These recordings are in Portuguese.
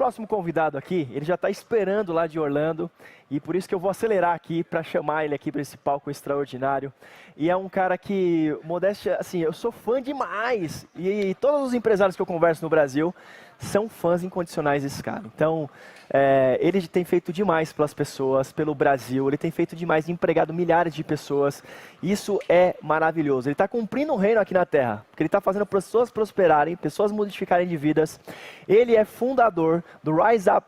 próximo convidado aqui, ele já está esperando lá de Orlando, e por isso que eu vou acelerar aqui para chamar ele aqui para esse palco extraordinário. E é um cara que, modéstia, assim, eu sou fã demais, e todos os empresários que eu converso no Brasil são fãs incondicionais desse cara. Então, ele tem feito demais pelas pessoas, pelo Brasil, ele tem feito demais, empregado milhares de pessoas. Isso é maravilhoso. Ele está cumprindo um reino aqui na Terra, porque ele está fazendo pessoas prosperarem, pessoas modificarem de vidas. Ele é fundador do Rise Up,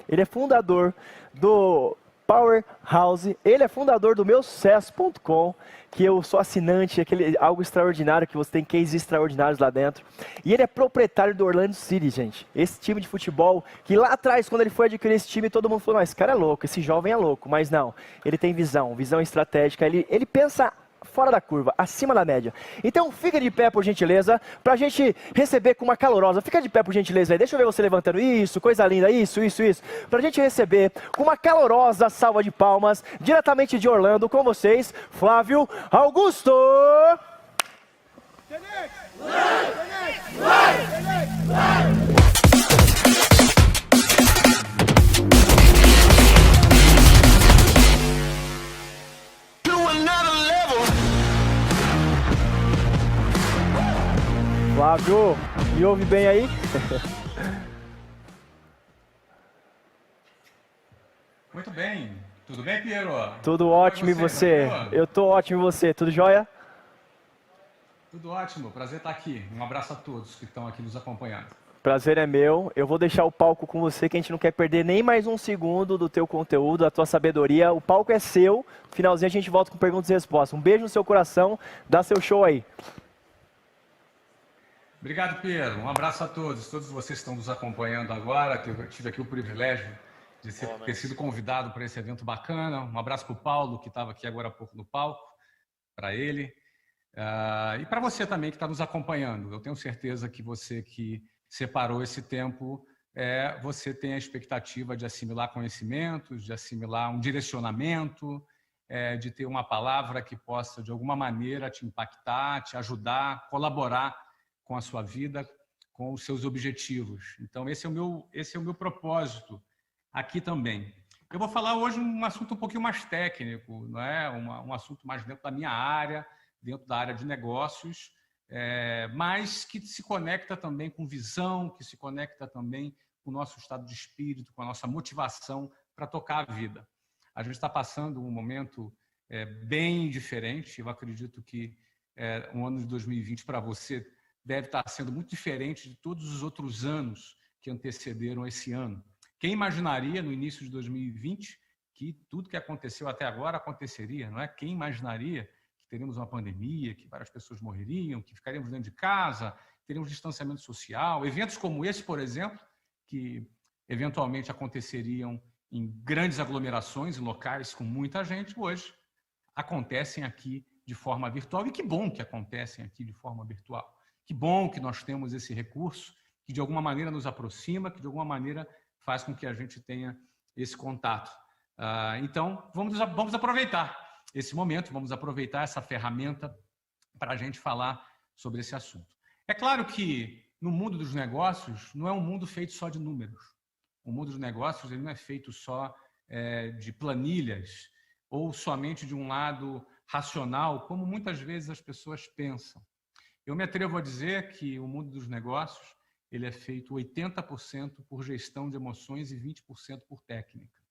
ele é fundador do Powerhouse, ele é fundador do meusucesso.com, que eu sou assinante, algo extraordinário, que você tem cases extraordinários lá dentro. E ele é proprietário do Orlando City, gente. Esse time de futebol, que lá atrás, quando ele foi adquirir esse time, todo mundo falou, mas esse cara é louco, esse jovem é louco. Mas não, ele tem visão estratégica, ele pensa fora da curva, acima da média. Então fica de pé, por gentileza, pra gente receber com uma calorosa, fica de pé, por gentileza aí, deixa eu ver você levantando, isso, coisa linda, isso, pra gente receber com uma calorosa salva de palmas, diretamente de Orlando, com vocês, Flávio Augusto! Flávio, me ouve bem aí? Muito bem. Tudo bem, Piero? Tudo ótimo, e você? Eu tô ótimo, e você? Tudo jóia? Tudo ótimo. Prazer estar aqui. Um abraço a todos que estão aqui nos acompanhando. Prazer é meu. Eu vou deixar o palco com você, que a gente não quer perder nem mais um segundo do teu conteúdo, da tua sabedoria. O palco é seu. No finalzinho a gente volta com perguntas e respostas. Um beijo no seu coração. Dá seu show aí. Obrigado, Piero. Um abraço a todos. Todos vocês que estão nos acompanhando agora. Eu tive aqui o privilégio de ter sido convidado para esse evento bacana. Um abraço para o Paulo, que estava aqui agora há pouco no palco, para ele. E para você também que está nos acompanhando. Eu tenho certeza que você que separou esse tempo, você tem a expectativa de assimilar conhecimentos, de assimilar um direcionamento, de ter uma palavra que possa, de alguma maneira, te impactar, te ajudar, colaborar com a sua vida, com os seus objetivos. Então, esse é o meu propósito aqui também. Eu vou falar hoje um assunto um pouquinho mais técnico, não é? Um assunto mais dentro da minha área, dentro da área de negócios, mas que se conecta também com visão, que se conecta também com o nosso estado de espírito, com a nossa motivação para tocar a vida. A gente está passando um momento bem diferente. Eu acredito que o ano de 2020 para você deve estar sendo muito diferente de todos os outros anos que antecederam esse ano. Quem imaginaria no início de 2020 que tudo que aconteceu até agora aconteceria, não é? Quem imaginaria que teríamos uma pandemia, que várias pessoas morreriam, que ficaríamos dentro de casa, teríamos distanciamento social, eventos como esse, por exemplo, que eventualmente aconteceriam em grandes aglomerações, em locais com muita gente, hoje acontecem aqui de forma virtual. E que bom que acontecem aqui de forma virtual. Que bom que nós temos esse recurso que de alguma maneira nos aproxima, que de alguma maneira faz com que a gente tenha esse contato. Então, vamos aproveitar esse momento, vamos aproveitar essa ferramenta para a gente falar sobre esse assunto. É claro que no mundo dos negócios não é um mundo feito só de números. O mundo dos negócios ele não é feito só de planilhas ou somente de um lado racional, como muitas vezes as pessoas pensam. Eu me atrevo a dizer que o mundo dos negócios ele é feito 80% por gestão de emoções e 20% por técnica.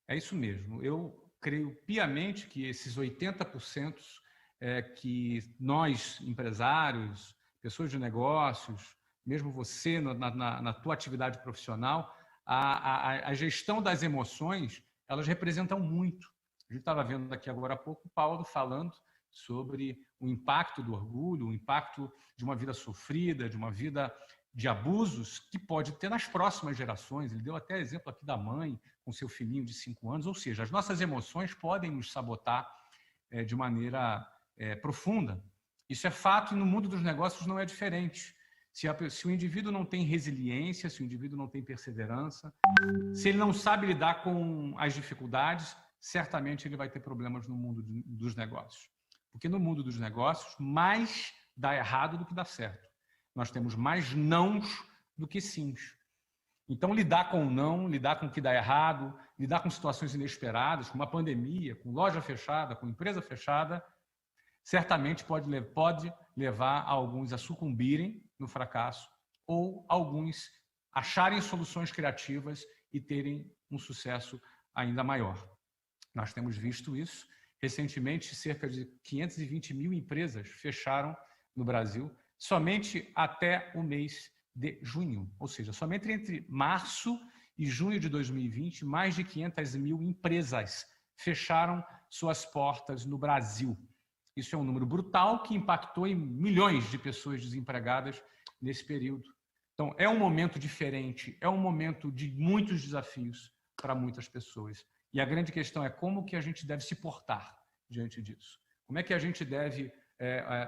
É isso mesmo. Eu creio piamente que esses 80% que nós, empresários, pessoas de negócios, mesmo você na tua atividade profissional, a gestão das emoções, elas representam muito. A gente estava vendo aqui agora há pouco o Paulo falando sobre o impacto do orgulho, o impacto de uma vida sofrida, de uma vida de abusos que pode ter nas próximas gerações. Ele deu até exemplo aqui da mãe com seu filhinho de 5 anos. Ou seja, as nossas emoções podem nos sabotar de maneira profunda. Isso é fato e no mundo dos negócios não é diferente. Se o indivíduo não tem resiliência, se o indivíduo não tem perseverança, se ele não sabe lidar com as dificuldades, certamente ele vai ter problemas no mundo dos negócios. Porque no mundo dos negócios, mais dá errado do que dá certo. Nós temos mais nãos do que sims. Então, lidar com o não, lidar com o que dá errado, lidar com situações inesperadas, com uma pandemia, com loja fechada, com empresa fechada, certamente pode levar alguns a sucumbirem no fracasso ou alguns acharem soluções criativas e terem um sucesso ainda maior. Nós temos visto isso. Recentemente, cerca de 520 mil empresas fecharam no Brasil, somente até o mês de junho. Ou seja, somente entre março e junho de 2020, mais de 500 mil empresas fecharam suas portas no Brasil. Isso é um número brutal que impactou em milhões de pessoas desempregadas nesse período. Então, é um momento diferente, é um momento de muitos desafios para muitas pessoas. E a grande questão é como que a gente deve se portar diante disso. Como é que a gente deve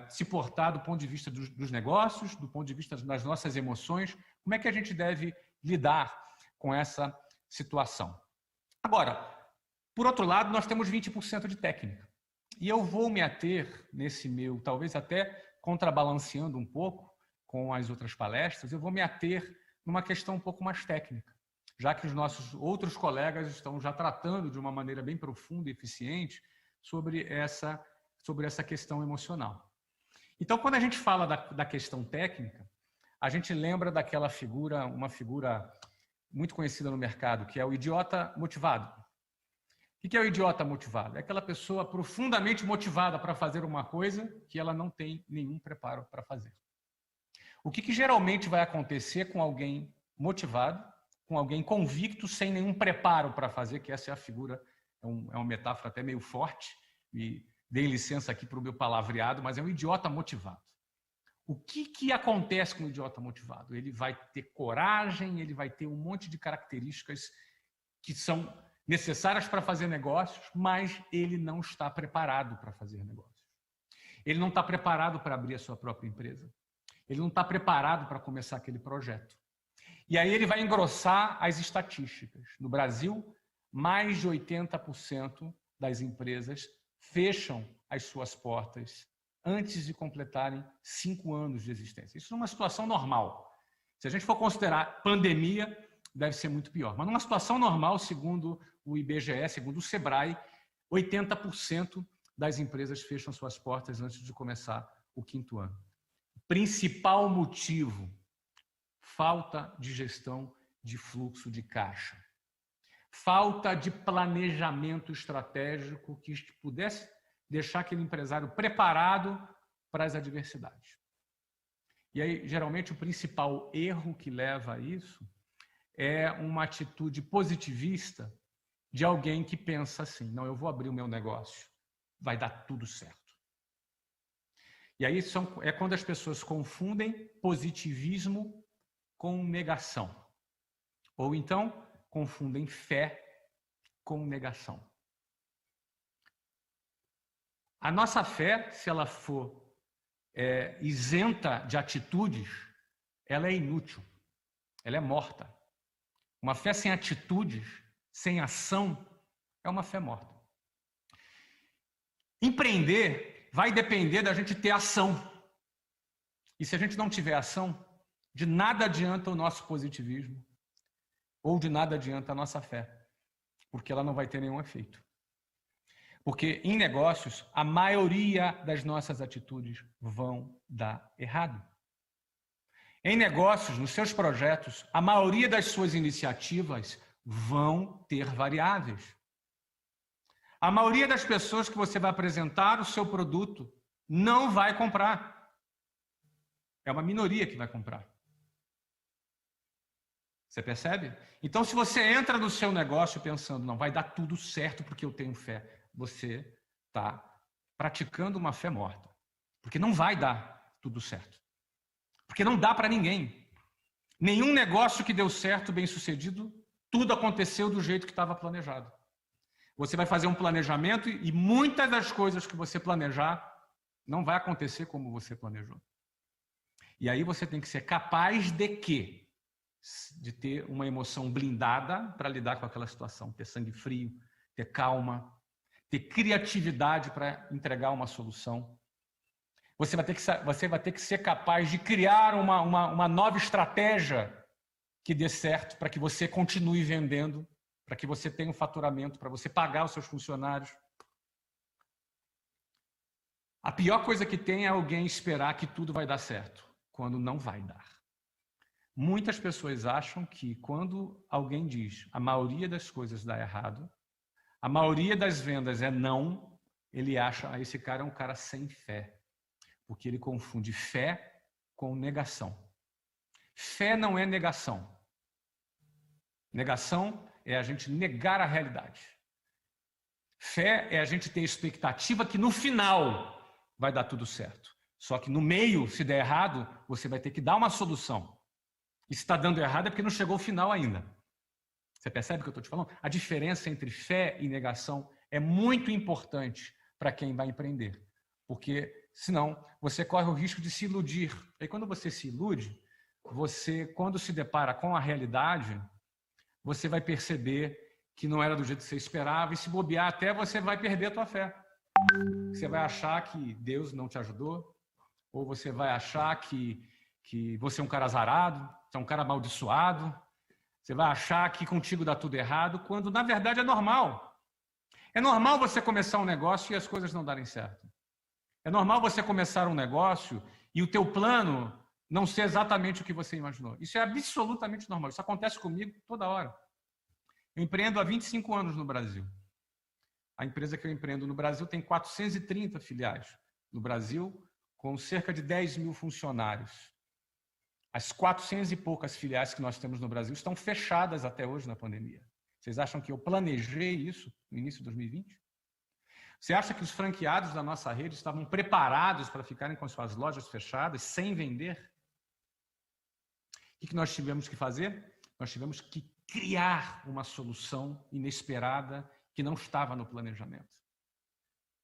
se portar do ponto de vista dos negócios, do ponto de vista das nossas emoções, como é que a gente deve lidar com essa situação. Agora, por outro lado, nós temos 20% de técnica. E eu vou me ater nesse meu, talvez até contrabalanceando um pouco com as outras palestras, eu vou me ater numa questão um pouco mais técnica, já que os nossos outros colegas estão já tratando de uma maneira bem profunda e eficiente sobre essa questão emocional. Então, quando a gente fala da questão técnica, a gente lembra daquela figura, uma figura muito conhecida no mercado, que é o idiota motivado. O que é o idiota motivado? É aquela pessoa profundamente motivada para fazer uma coisa que ela não tem nenhum preparo para fazer. O que geralmente vai acontecer com alguém motivado, com alguém convicto, sem nenhum preparo para fazer, que essa é a figura, é uma metáfora até meio forte, e dei licença aqui para o meu palavreado, mas é um idiota motivado. O que acontece com o idiota motivado? Ele vai ter coragem, ele vai ter um monte de características que são necessárias para fazer negócios, mas ele não está preparado para fazer negócios. Ele não está preparado para abrir a sua própria empresa. Ele não está preparado para começar aquele projeto. E aí ele vai engrossar as estatísticas. No Brasil, mais de 80% das empresas fecham as suas portas antes de completarem 5 anos de existência. Isso numa situação normal. Se a gente for considerar pandemia, deve ser muito pior. Mas numa situação normal, segundo o IBGE, segundo o Sebrae, 80% das empresas fecham suas portas antes de começar o 5º ano. Principal motivo: falta de gestão de fluxo de caixa. Falta de planejamento estratégico que pudesse deixar aquele empresário preparado para as adversidades. E aí, geralmente, o principal erro que leva a isso é uma atitude positivista de alguém que pensa assim: não, eu vou abrir o meu negócio, vai dar tudo certo. E aí é quando as pessoas confundem positivismo com negação. Ou então confundem fé com negação. A nossa fé, se ela for isenta de atitudes, ela é inútil, ela é morta. Uma fé sem atitudes, sem ação, é uma fé morta. Empreender vai depender da gente ter ação. E se a gente não tiver ação, de nada adianta o nosso positivismo, ou de nada adianta a nossa fé, porque ela não vai ter nenhum efeito. Porque em negócios, a maioria das nossas atitudes vão dar errado. Em negócios, nos seus projetos, a maioria das suas iniciativas vão ter variáveis. A maioria das pessoas que você vai apresentar o seu produto não vai comprar. É uma minoria que vai comprar. Você percebe? Então, se você entra no seu negócio pensando, não, vai dar tudo certo porque eu tenho fé, você está praticando uma fé morta. Porque não vai dar tudo certo. Porque não dá para ninguém. Nenhum negócio que deu certo, bem sucedido, tudo aconteceu do jeito que estava planejado. Você vai fazer um planejamento e muitas das coisas que você planejar não vai acontecer como você planejou. E aí você tem que ser capaz de quê? De ter uma emoção blindada para lidar com aquela situação, ter sangue frio, ter calma, ter criatividade para entregar uma solução. Você vai ter que ser capaz de criar uma nova estratégia que dê certo, para que você continue vendendo, para que você tenha um faturamento, para você pagar os seus funcionários. A pior coisa que tem é alguém esperar que tudo vai dar certo, quando não vai dar. Muitas pessoas acham que quando alguém diz a maioria das coisas dá errado, a maioria das vendas é não, ele acha, esse cara é um cara sem fé, porque ele confunde fé com negação. Fé não é negação. Negação é a gente negar a realidade. Fé é a gente ter expectativa que no final vai dar tudo certo. Só que no meio, se der errado, você vai ter que dar uma solução. E se está dando errado é porque não chegou ao final ainda. Você percebe o que eu estou te falando? A diferença entre fé e negação é muito importante para quem vai empreender. Porque, senão, você corre o risco de se iludir. E quando você se ilude, você, quando se depara com a realidade, você vai perceber que não era do jeito que você esperava e se bobear até você vai perder a tua fé. Você vai achar que Deus não te ajudou, ou você vai achar que você é um cara azarado, você é um cara amaldiçoado, você vai achar que contigo dá tudo errado, quando na verdade é normal. É normal você começar um negócio e as coisas não darem certo. É normal você começar um negócio e o teu plano não ser exatamente o que você imaginou. Isso é absolutamente normal. Isso acontece comigo toda hora. Eu empreendo há 25 anos no Brasil. A empresa que eu empreendo no Brasil tem 430 filiais no Brasil, com cerca de 10 mil funcionários. As 400 e poucas filiais que nós temos no Brasil estão fechadas até hoje na pandemia. Vocês acham que eu planejei isso no início de 2020? Você acha que os franqueados da nossa rede estavam preparados para ficarem com suas lojas fechadas, sem vender? O que nós tivemos que fazer? Nós tivemos que criar uma solução inesperada que não estava no planejamento.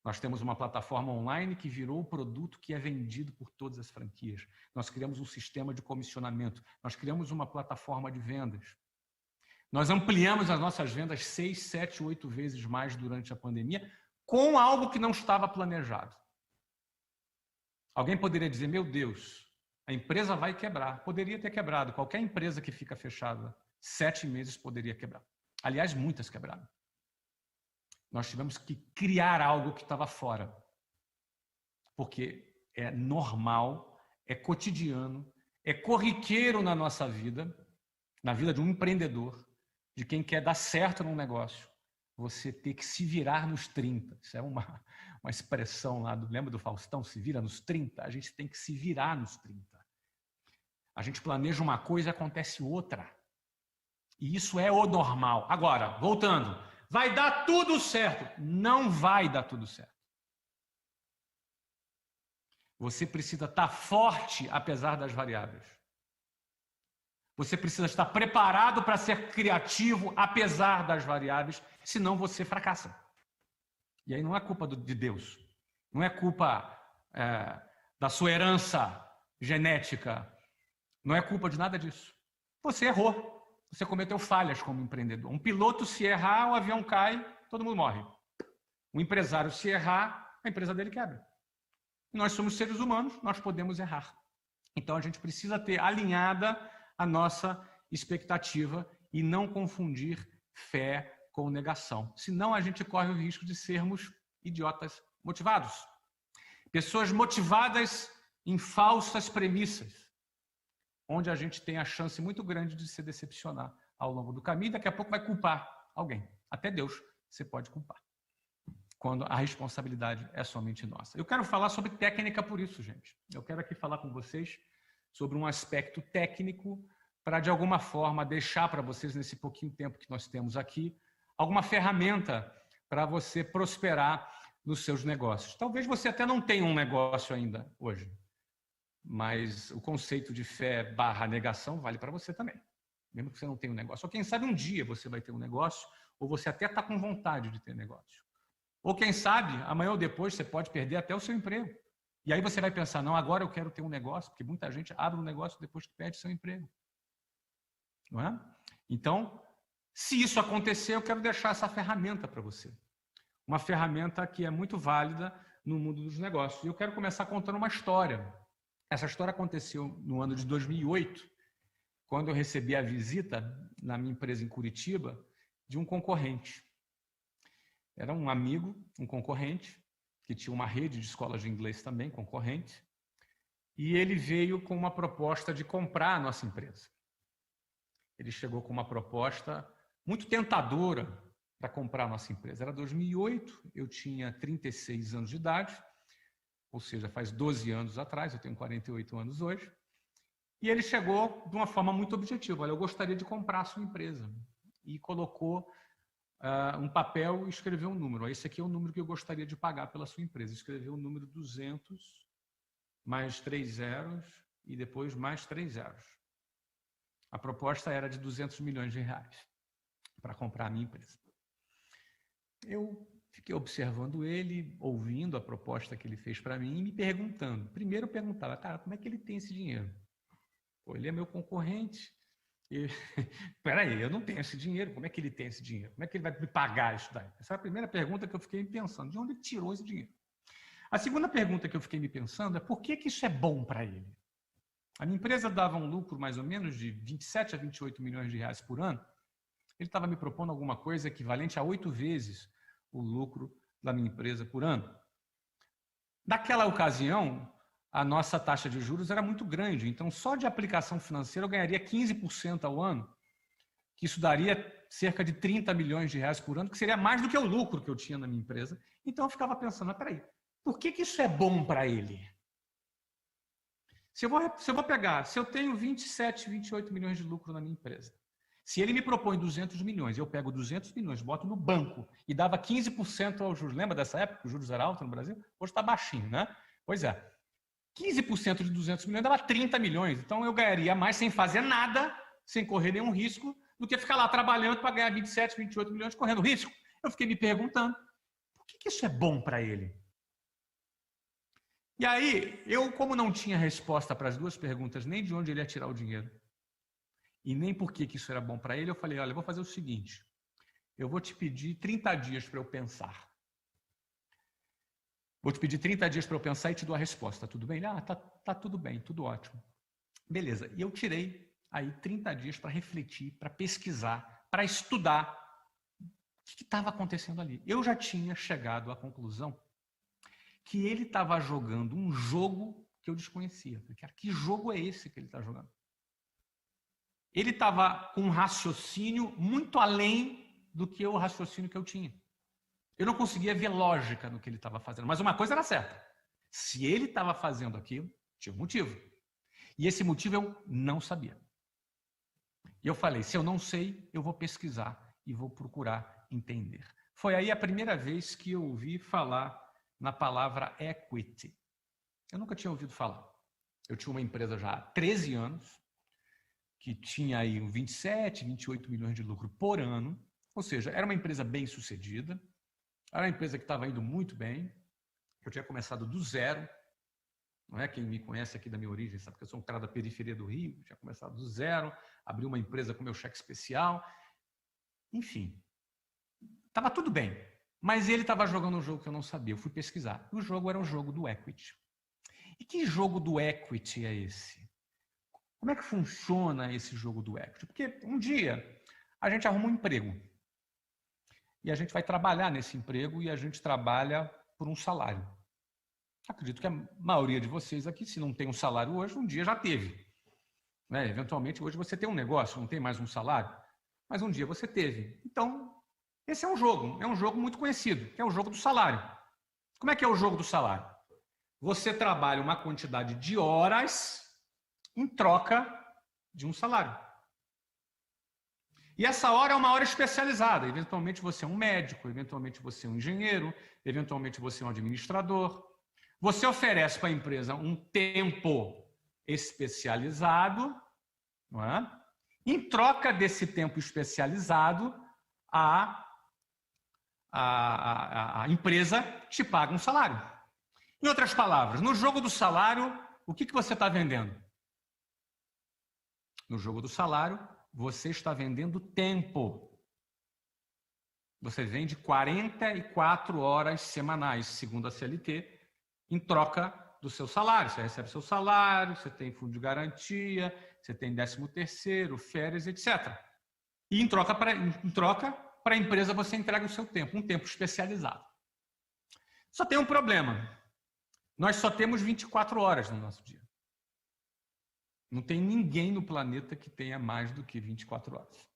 Nós temos uma plataforma online que virou o produto que é vendido por todas as franquias. Nós criamos um sistema de comissionamento. Nós criamos uma plataforma de vendas. Nós ampliamos as nossas vendas 6, 7, 8 vezes mais durante a pandemia, com algo que não estava planejado. Alguém poderia dizer, meu Deus, a empresa vai quebrar. Poderia ter quebrado. Qualquer empresa que fica fechada 7 meses poderia quebrar. Aliás, muitas quebraram. Nós tivemos que criar algo que estava fora. Porque é normal, é cotidiano, é corriqueiro na nossa vida, na vida de um empreendedor, de quem quer dar certo num negócio, você ter que se virar nos 30. Isso é uma expressão lá, lembra do Faustão? Se vira nos 30? A gente tem que se virar nos 30. A gente planeja uma coisa e acontece outra. E isso é o normal. Agora, voltando, vai dar tudo certo. Não vai dar tudo certo. Você precisa estar forte apesar das variáveis. Você precisa estar preparado para ser criativo apesar das variáveis, senão você fracassa. E aí não é culpa de Deus. Não é culpa da sua herança genética. Não é culpa de nada disso. Você errou. Você cometeu falhas como empreendedor. Um piloto, se errar, o avião cai, todo mundo morre. Um empresário, se errar, a empresa dele quebra. Nós somos seres humanos, nós podemos errar. Então, a gente precisa ter alinhada a nossa expectativa e não confundir fé com negação. Senão, a gente corre o risco de sermos idiotas motivados. Pessoas motivadas em falsas premissas, onde a gente tem a chance muito grande de se decepcionar ao longo do caminho, e daqui a pouco vai culpar alguém. Até Deus você pode culpar, quando a responsabilidade é somente nossa. Eu quero falar sobre técnica por isso, gente. Eu quero aqui falar com vocês sobre um aspecto técnico para, de alguma forma, deixar para vocês, nesse pouquinho tempo que nós temos aqui, alguma ferramenta para você prosperar nos seus negócios. Talvez você até não tenha um negócio ainda hoje, mas o conceito de fé / negação vale para você também, mesmo que você não tenha um negócio. Ou quem sabe um dia você vai ter um negócio, ou você até está com vontade de ter negócio. Ou quem sabe, amanhã ou depois, você pode perder até o seu emprego. E aí você vai pensar, não, agora eu quero ter um negócio, porque muita gente abre um negócio depois que perde seu emprego. Não é? Então, se isso acontecer, eu quero deixar essa ferramenta para você. Uma ferramenta que é muito válida no mundo dos negócios. E eu quero começar contando uma história. Essa história aconteceu no ano de 2008, quando eu recebi a visita na minha empresa em Curitiba de um concorrente. Era um amigo, um concorrente, que tinha uma rede de escolas de inglês também, concorrente, e ele veio com uma proposta de comprar a nossa empresa. Ele chegou com uma proposta muito tentadora para comprar a nossa empresa. Era 2008, eu tinha 36 anos de idade, ou seja, faz 12 anos atrás, eu tenho 48 anos hoje, e ele chegou de uma forma muito objetiva. Olha, eu gostaria de comprar a sua empresa. E colocou um papel e escreveu um número. Esse aqui é o número que eu gostaria de pagar pela sua empresa. Escreveu o número 200, mais 3 zeros e depois mais 3 zeros. A proposta era de 200 milhões de reais para comprar a minha empresa. Eu fiquei observando ele, ouvindo a proposta que ele fez para mim e me perguntando. Primeiro eu perguntava, cara, como é que ele tem esse dinheiro? Pô, ele é meu concorrente. Peraí, eu não tenho esse dinheiro. Como é que ele tem esse dinheiro? Como é que ele vai me pagar isso daí? Essa é a primeira pergunta que eu fiquei pensando. De onde ele tirou esse dinheiro? A segunda pergunta que eu fiquei me pensando é por que isso é bom para ele? A minha empresa dava um lucro mais ou menos de 27 a 28 milhões de reais por ano. Ele estava me propondo alguma coisa equivalente a 8 vezes o lucro da minha empresa por ano. Naquela ocasião, a nossa taxa de juros era muito grande, então só de aplicação financeira eu ganharia 15% ao ano, que isso daria cerca de 30 milhões de reais por ano, que seria mais do que o lucro que eu tinha na minha empresa. Então eu ficava pensando, mas peraí, por que isso é bom para ele? Se eu tenho 27, 28 milhões de lucro na minha empresa, se ele me propõe 200 milhões, eu pego 200 milhões, boto no banco e dava 15% ao juros. Lembra dessa época que o juros era alto no Brasil? Hoje está baixinho, né? Pois é. 15% de 200 milhões dava 30 milhões. Então, eu ganharia mais sem fazer nada, sem correr nenhum risco, do que ficar lá trabalhando para ganhar 27, 28 milhões correndo risco. Eu fiquei me perguntando, por que isso é bom para ele? E aí, eu, como não tinha resposta para as duas perguntas, nem de onde ele ia tirar o dinheiro, e nem por que isso era bom para ele, eu falei, olha, eu vou fazer o seguinte, eu vou te pedir 30 dias para eu pensar. Vou te pedir 30 dias para eu pensar e te dou a resposta. Tudo bem? Tá tudo bem, tudo ótimo. Beleza. E eu tirei aí 30 dias para refletir, para pesquisar, para estudar o que estava acontecendo ali. Eu já tinha chegado à conclusão que ele estava jogando um jogo que eu desconhecia. Cara, que jogo é esse que ele está jogando? Ele estava com um raciocínio muito além do que o raciocínio que eu tinha. Eu não conseguia ver lógica no que ele estava fazendo. Mas uma coisa era certa. Se ele estava fazendo aquilo, tinha um motivo. E esse motivo eu não sabia. E eu falei, se eu não sei, eu vou pesquisar e vou procurar entender. Foi aí a primeira vez que eu ouvi falar na palavra equity. Eu nunca tinha ouvido falar. Eu tinha uma empresa já há 13 anos, que tinha aí 27, 28 milhões de lucro por ano. Ou seja, era uma empresa bem sucedida. Era uma empresa que estava indo muito bem. Eu tinha começado do zero. Não é? Quem me conhece aqui da minha origem sabe que eu sou um cara da periferia do Rio. Eu tinha começado do zero, abri uma empresa com meu cheque especial. Enfim, estava tudo bem. Mas ele estava jogando um jogo que eu não sabia. Eu fui pesquisar. O jogo era o jogo do equity. E que jogo do equity é esse? Como é que funciona esse jogo do equity? Porque um dia a gente arruma um emprego. E a gente vai trabalhar nesse emprego e a gente trabalha por um salário. Acredito que a maioria de vocês aqui, se não tem um salário hoje, um dia já teve. Né? Eventualmente, hoje você tem um negócio, não tem mais um salário, mas um dia você teve. Então, esse é um jogo muito conhecido, que é o jogo do salário. Como é que é o jogo do salário? Você trabalha uma quantidade de horas em troca de um salário. E essa hora é uma hora especializada. Eventualmente você é um médico, eventualmente você é um engenheiro, eventualmente você é um administrador. Você oferece para a empresa um tempo especializado, não é? Em troca desse tempo especializado, a empresa te paga um salário. Em outras palavras, no jogo do salário, o que você está vendendo? No jogo do salário, você está vendendo tempo. Você vende 44 horas semanais, segundo a CLT, em troca do seu salário. Você recebe seu salário, você tem fundo de garantia, você tem 13º, férias, etc. E em troca, para a empresa, você entrega o seu tempo, um tempo especializado. Só tem um problema. Nós só temos 24 horas no nosso dia. Não tem ninguém no planeta que tenha mais do que 24 horas.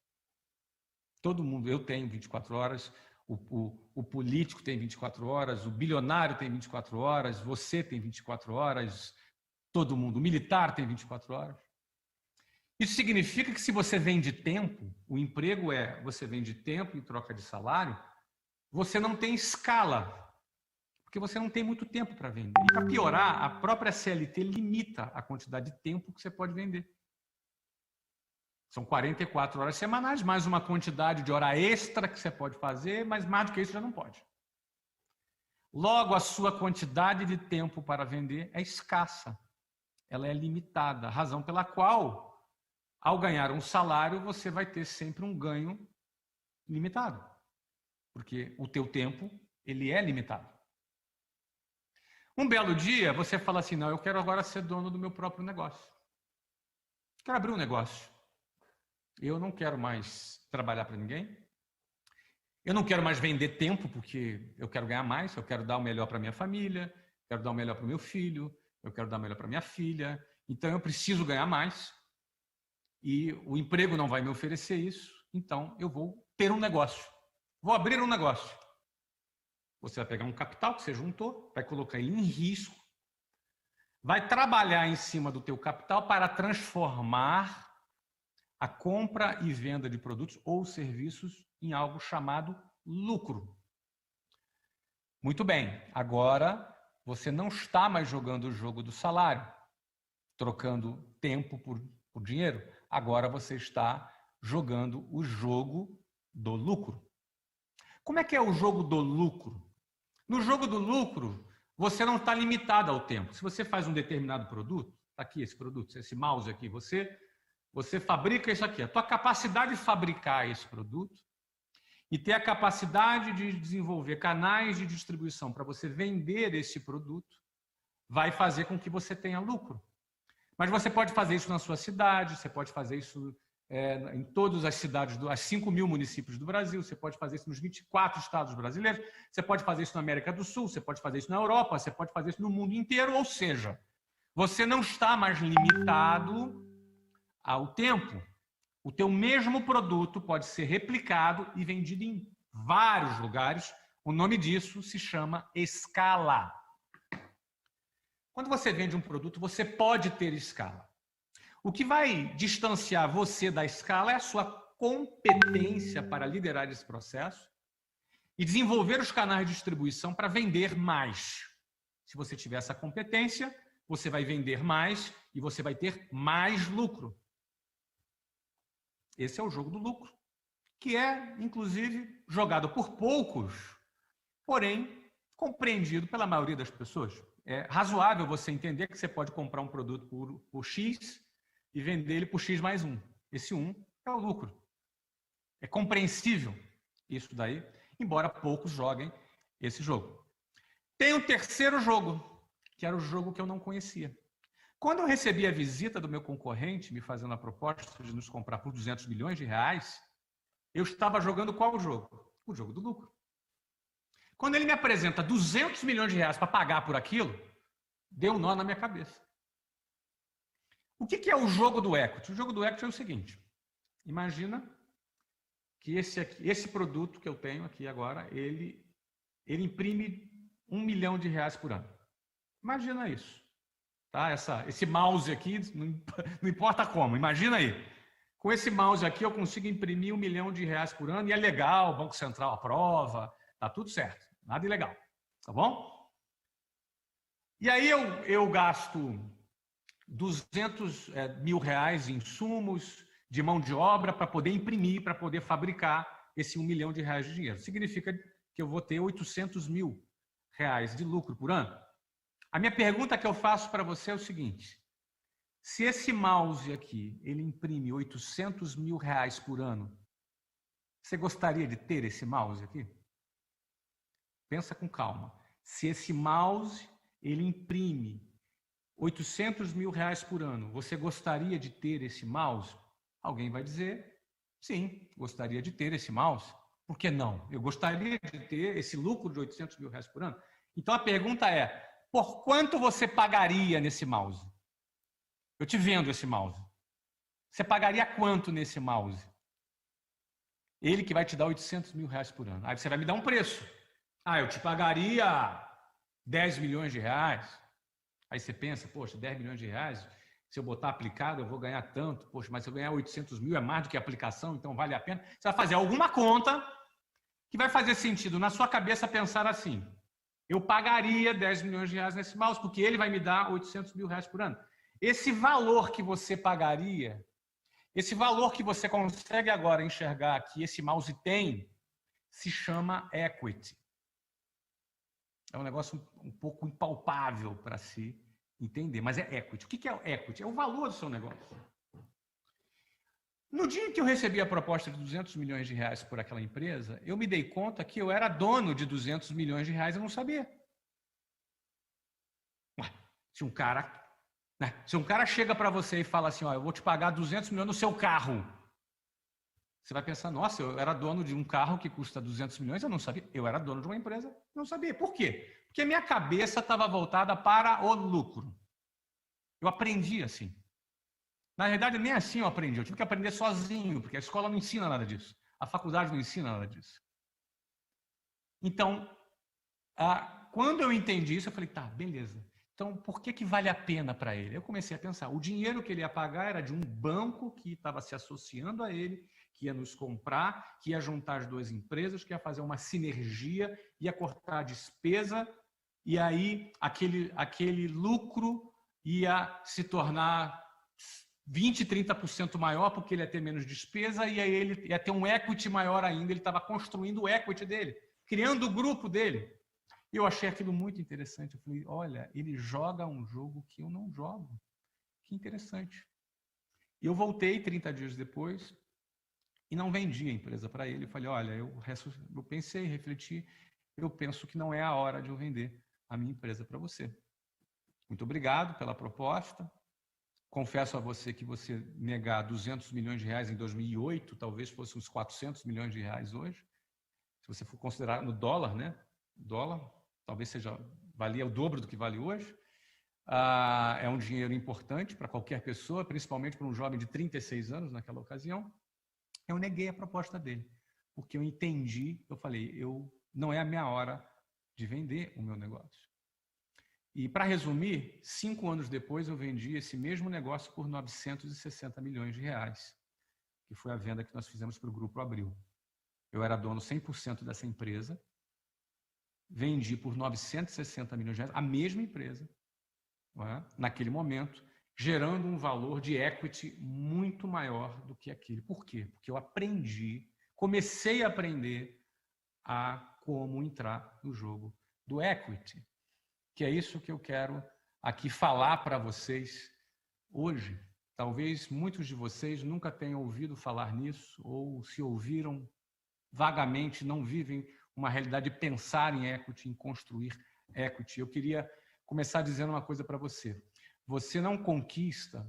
Todo mundo, eu tenho 24 horas, o político tem 24 horas, o bilionário tem 24 horas, você tem 24 horas, todo mundo, o militar tem 24 horas. Isso significa que se você vende tempo, o emprego você vende tempo em troca de salário, você não tem escala, porque você não tem muito tempo para vender. E para piorar, a própria CLT limita a quantidade de tempo que você pode vender. São 44 horas semanais, mais uma quantidade de hora extra que você pode fazer, mas mais do que isso já não pode. Logo, a sua quantidade de tempo para vender é escassa. Ela é limitada, razão pela qual, ao ganhar um salário, você vai ter sempre um ganho limitado. Porque o teu tempo, ele é limitado. Um belo dia, você fala assim, não, eu quero agora ser dono do meu próprio negócio. Quero abrir um negócio. Eu não quero mais trabalhar para ninguém. Eu não quero mais vender tempo, porque eu quero ganhar mais. Eu quero dar o melhor para minha família, quero dar o melhor para o meu filho, eu quero dar o melhor para minha filha. Então, eu preciso ganhar mais. E o emprego não vai me oferecer isso. Então, eu vou ter um negócio. Vou abrir um negócio. Você vai pegar um capital que você juntou, vai colocar ele em risco, vai trabalhar em cima do teu capital para transformar a compra e venda de produtos ou serviços em algo chamado lucro. Muito bem, agora você não está mais jogando o jogo do salário, trocando tempo por dinheiro. Agora você está jogando o jogo do lucro. Como é que é o jogo do lucro? No jogo do lucro, você não está limitado ao tempo. Se você faz um determinado produto, está aqui esse produto, esse mouse aqui, você fabrica isso aqui. A tua capacidade de fabricar esse produto e ter a capacidade de desenvolver canais de distribuição para você vender esse produto vai fazer com que você tenha lucro. Mas você pode fazer isso na sua cidade, você pode fazer isso em todas as cidades, as 5.000 municípios do Brasil, você pode fazer isso nos 24 estados brasileiros, você pode fazer isso na América do Sul, você pode fazer isso na Europa, você pode fazer isso no mundo inteiro, ou seja, você não está mais limitado ao tempo. O teu mesmo produto pode ser replicado e vendido em vários lugares. O nome disso se chama escala. Quando você vende um produto, você pode ter escala. O que vai distanciar você da escala é a sua competência para liderar esse processo e desenvolver os canais de distribuição para vender mais. Se você tiver essa competência, você vai vender mais e você vai ter mais lucro. Esse é o jogo do lucro, que é, inclusive, jogado por poucos, porém, compreendido pela maioria das pessoas. É razoável você entender que você pode comprar um produto por X e vender ele por X mais 1. Esse 1 é o lucro. É compreensível isso daí, embora poucos joguem esse jogo. Tem um terceiro jogo, que era o jogo que eu não conhecia. Quando eu recebi a visita do meu concorrente, me fazendo a proposta de nos comprar por 200 milhões de reais, eu estava jogando qual jogo? O jogo do lucro. Quando ele me apresenta 200 milhões de reais para pagar por aquilo, deu um nó na minha cabeça. O que é o jogo do equity? O jogo do equity é o seguinte, imagina que esse produto que eu tenho aqui agora, ele imprime 1 milhão de reais por ano. Imagina isso. Tá? Esse mouse aqui, não importa como, imagina aí. Com esse mouse aqui eu consigo imprimir 1 milhão de reais por ano e é legal, o Banco Central aprova, tá tudo certo, nada ilegal, tá bom? E aí eu gasto 200 mil reais em insumos, de mão de obra para poder imprimir, para poder fabricar esse 1 milhão de reais de dinheiro. Significa que eu vou ter 800 mil reais de lucro por ano. A minha pergunta que eu faço para você é o seguinte, se esse mouse aqui, ele imprime 800 mil reais por ano, você gostaria de ter esse mouse aqui? Pensa com calma. Se esse mouse, ele imprime 800 mil reais por ano. Você gostaria de ter esse mouse? Alguém vai dizer, sim, gostaria de ter esse mouse. Por que não? Eu gostaria de ter esse lucro de 800 mil reais por ano. Então a pergunta é, por quanto você pagaria nesse mouse? Eu te vendo esse mouse. Você pagaria quanto nesse mouse? Ele que vai te dar 800 mil reais por ano. Aí você vai me dar um preço. Ah, eu te pagaria 10 milhões de reais. Aí você pensa, poxa, 10 milhões de reais, se eu botar aplicado eu vou ganhar tanto. Poxa, mas se eu ganhar 800 mil é mais do que a aplicação, então vale a pena. Você vai fazer alguma conta que vai fazer sentido na sua cabeça pensar assim. Eu pagaria 10 milhões de reais nesse mouse, porque ele vai me dar 800 mil reais por ano. Esse valor que você pagaria, esse valor que você consegue agora enxergar que esse mouse tem, se chama equity. É um negócio um pouco impalpável para se entender, mas é equity. O que é o equity? É o valor do seu negócio. No dia em que eu recebi a proposta de 200 milhões de reais por aquela empresa, eu me dei conta que eu era dono de 200 milhões de reais e eu não sabia. Ué, se um cara chega para você e fala assim, ó, eu vou te pagar 200 milhões no seu carro, você vai pensar, nossa, eu era dono de um carro que custa 200 milhões, eu não sabia. Eu era dono de uma empresa, não sabia. Por quê? Porque a minha cabeça estava voltada para o lucro. Eu aprendi assim. Na verdade, nem assim eu aprendi. Eu tive que aprender sozinho, porque a escola não ensina nada disso. A faculdade não ensina nada disso. Então, quando eu entendi isso, eu falei, tá, beleza. Então, por que vale a pena para ele? Eu comecei a pensar, o dinheiro que ele ia pagar era de um banco que estava se associando a ele, que ia nos comprar, que ia juntar as duas empresas, que ia fazer uma sinergia, ia cortar a despesa, e aí aquele lucro ia se tornar 20%, 30% maior, porque ele ia ter menos despesa, e aí ele ia ter um equity maior ainda, ele estava construindo o equity dele, criando o grupo dele. E eu achei aquilo muito interessante. Eu falei, olha, ele joga um jogo que eu não jogo. Que interessante. E eu voltei 30 dias depois e não vendi a empresa para ele. Eu falei, olha, eu pensei, refleti, eu penso que não é a hora de eu vender a minha empresa para você. Muito obrigado pela proposta. Confesso a você que você negar 200 milhões de reais em 2008, talvez fosse uns 400 milhões de reais hoje. Se você for considerar no dólar, né? Dólar, talvez valia o dobro do que vale hoje. É um dinheiro importante para qualquer pessoa, principalmente para um jovem de 36 anos naquela ocasião. Eu neguei a proposta dele, porque eu entendi, eu falei, não é a minha hora de vender o meu negócio. E, para resumir, 5 anos depois eu vendi esse mesmo negócio por 960 milhões de reais, que foi a venda que nós fizemos para o Grupo Abril. Eu era dono 100% dessa empresa, vendi por 960 milhões de reais a mesma empresa, naquele momento, gerando um valor de equity muito maior do que aquele. Por quê? Porque eu comecei a aprender a como entrar no jogo do equity, que é isso que eu quero aqui falar para vocês hoje. Talvez muitos de vocês nunca tenham ouvido falar nisso, ou se ouviram vagamente, não vivem uma realidade de pensar em equity, em construir equity. Eu queria começar dizendo uma coisa para você. Você não conquista,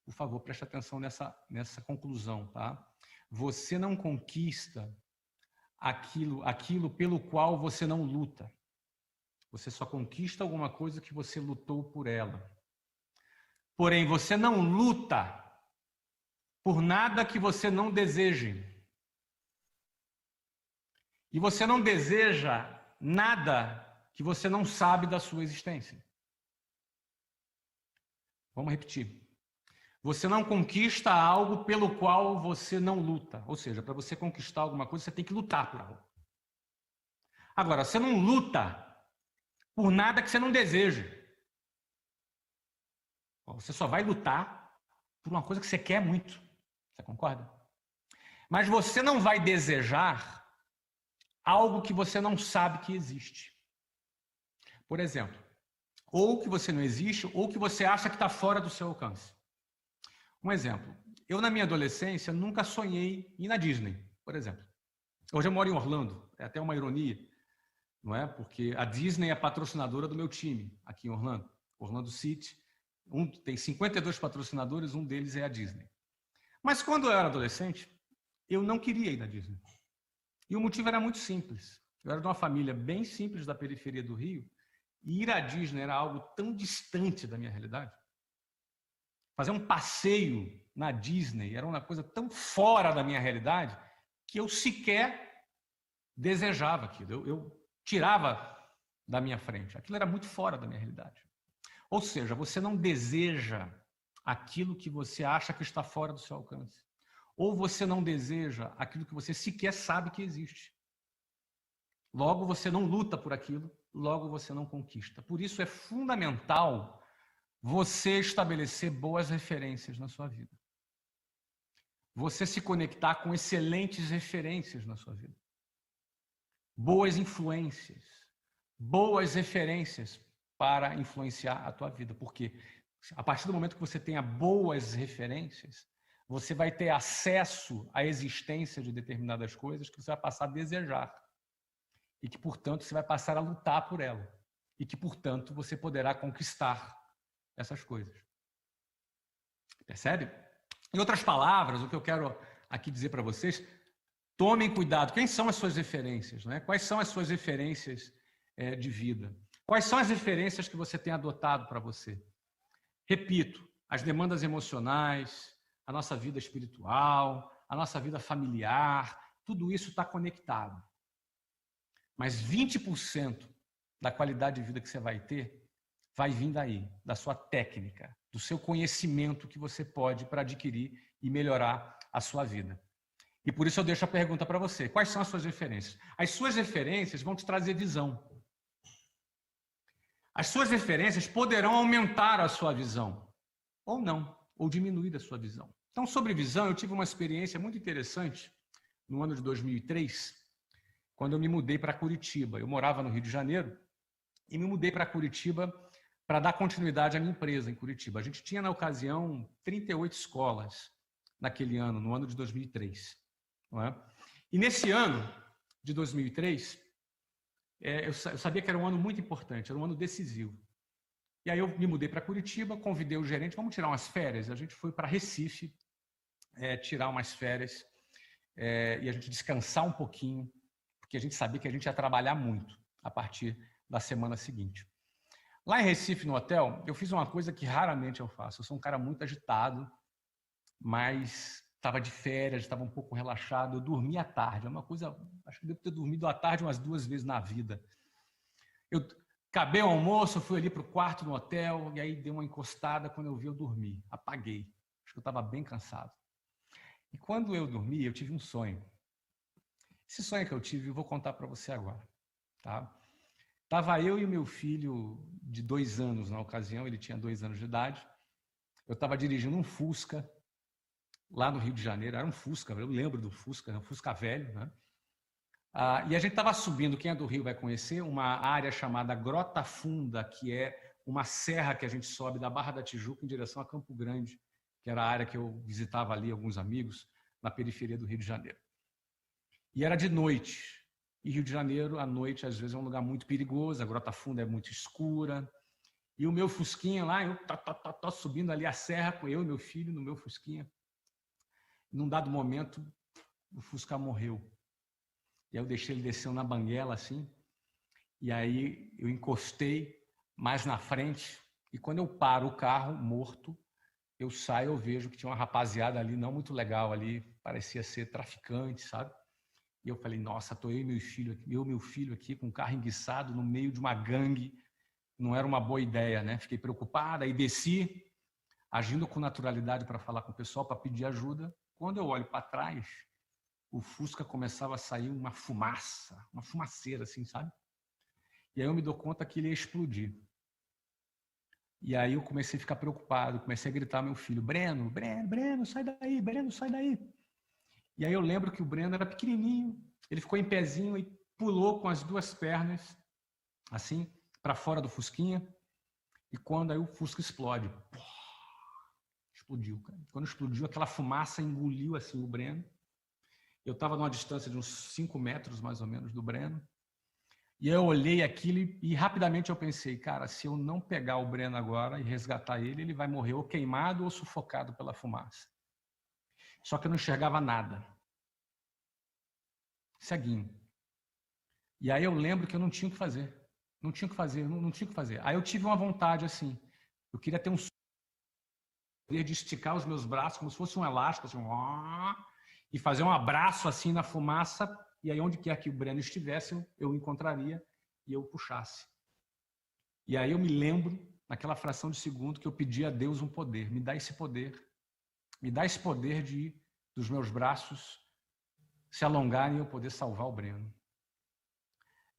por favor, preste atenção nessa conclusão, tá? Você não conquista aquilo pelo qual você não luta. Você só conquista alguma coisa que você lutou por ela. Porém, você não luta por nada que você não deseje. E você não deseja nada que você não sabe da sua existência. Vamos repetir. Você não conquista algo pelo qual você não luta. Ou seja, para você conquistar alguma coisa, você tem que lutar por algo. Agora, você não luta por nada que você não deseja. Você só vai lutar por uma coisa que você quer muito. Você concorda? Mas você não vai desejar algo que você não sabe que existe. Por exemplo, ou que você não existe, ou que você acha que está fora do seu alcance. Um exemplo. Eu, na minha adolescência, nunca sonhei em ir na Disney, por exemplo. Hoje eu moro em Orlando. É até uma ironia, não é? Porque a Disney é patrocinadora do meu time aqui em Orlando. Orlando City. Tem 52 patrocinadores, um deles é a Disney. Mas quando eu era adolescente, eu não queria ir na Disney. E o motivo era muito simples. Eu era de uma família bem simples da periferia do Rio, e ir à Disney era algo tão distante da minha realidade. Fazer um passeio na Disney era uma coisa tão fora da minha realidade que eu sequer desejava aquilo. Eu tirava da minha frente. Aquilo era muito fora da minha realidade. Ou seja, você não deseja aquilo que você acha que está fora do seu alcance. Ou você não deseja aquilo que você sequer sabe que existe. Logo, você não luta por aquilo, logo você não conquista. Por isso é fundamental você estabelecer boas referências na sua vida. Você se conectar com excelentes referências na sua vida. Boas influências, boas referências para influenciar a tua vida. Porque a partir do momento que você tenha boas referências, você vai ter acesso à existência de determinadas coisas que você vai passar a desejar. E que, portanto, você vai passar a lutar por ela. E que, portanto, você poderá conquistar essas coisas. Percebe? Em outras palavras, o que eu quero aqui dizer para vocês, tomem cuidado. Quem são as suas referências? Né? Quais são as suas referências de vida? Quais são as referências que você tem adotado para você? Repito, as demandas emocionais, a nossa vida espiritual, a nossa vida familiar, tudo isso está conectado. Mas 20% da qualidade de vida que você vai ter vai vir daí, da sua técnica, do seu conhecimento que você pode para adquirir e melhorar a sua vida. E por isso eu deixo a pergunta para você. Quais são as suas referências? As suas referências vão te trazer visão. As suas referências poderão aumentar a sua visão, ou não, ou diminuir a sua visão. Então, sobre visão, eu tive uma experiência muito interessante no ano de 2003, quando eu me mudei para Curitiba. Eu morava no Rio de Janeiro e me mudei para Curitiba para dar continuidade à minha empresa em Curitiba. A gente tinha, na ocasião, 38 escolas naquele ano, no ano de 2003. Não é? E nesse ano de 2003, eu sabia que era um ano muito importante, era um ano decisivo. E aí eu me mudei para Curitiba, convidei o gerente, vamos tirar umas férias. A gente foi para Recife tirar umas férias e a gente descansar um pouquinho, porque a gente sabia que a gente ia trabalhar muito a partir da semana seguinte. Lá em Recife, no hotel, eu fiz uma coisa que raramente eu faço. Eu sou um cara muito agitado, mas estava de férias, estava um pouco relaxado. Eu dormi à tarde. É uma coisa, acho que devo ter dormido à tarde umas 2 vezes na vida. Eu acabei o almoço, fui ali para o quarto no hotel, e aí dei uma encostada. Quando eu vi, eu dormi. Apaguei. Acho que eu estava bem cansado. E quando eu dormi, eu tive um sonho. Esse sonho que eu tive, eu vou contar para você agora. Tá? Estava eu e o meu filho de 2 anos na ocasião, ele tinha 2 anos de idade. Eu estava dirigindo um Fusca, lá no Rio de Janeiro, era um Fusca, eu lembro do Fusca, um Fusca velho, né? E a gente estava subindo, quem é do Rio vai conhecer, uma área chamada Grota Funda, que é uma serra que a gente sobe da Barra da Tijuca em direção a Campo Grande, que era a área que eu visitava ali, alguns amigos, na periferia do Rio de Janeiro. E era de noite. E Rio de Janeiro, à noite, às vezes é um lugar muito perigoso, a Grota Funda é muito escura. E o meu Fusquinha lá, eu subindo ali a serra com eu e meu filho no meu Fusquinha. Num dado momento, o Fusca morreu. E aí eu deixei ele descendo na banguela assim. E aí eu encostei mais na frente. E quando eu paro o carro, morto, eu saio, eu vejo que tinha uma rapaziada ali, não muito legal ali, parecia ser traficante, sabe? E eu falei, nossa, tô eu e meu filho aqui com o carro enguiçado no meio de uma gangue. Não era uma boa ideia, né? Fiquei preocupada, aí desci, agindo com naturalidade para falar com o pessoal, para pedir ajuda. Quando eu olho para trás, o Fusca começava a sair uma fumaça, uma fumaceira assim, sabe? E aí eu me dou conta que ele ia explodir. E aí eu comecei a ficar preocupado, comecei a gritar ao meu filho, Breno, sai daí, Breno, sai daí. E aí eu lembro que o Breno era pequenininho, ele ficou em pezinho e pulou com as 2 pernas, assim, para fora do Fusquinha. E quando aí o Fusca explode, explodiu, cara. Quando explodiu, aquela fumaça engoliu assim o Breno. Eu estava numa distância de uns 5 metros, mais ou menos, do Breno. E eu olhei aquilo e rapidamente eu pensei, cara, se eu não pegar o Breno agora e resgatar ele, ele vai morrer ou queimado ou sufocado pela fumaça. Só que eu não enxergava nada. Ceguinho. E aí eu lembro que eu não tinha o que fazer. Não tinha o que fazer, não tinha o que fazer. Aí eu tive uma vontade assim. Eu queria ter um poder de esticar os meus braços como se fosse um elástico, assim, e fazer um abraço assim na fumaça, e aí onde quer que o Breno estivesse, eu o encontraria e eu puxasse. E aí eu me lembro, naquela fração de segundo, que eu pedi a Deus um poder. Me dá esse poder. Me dá esse poder dos meus braços se alongarem e eu poder salvar o Breno.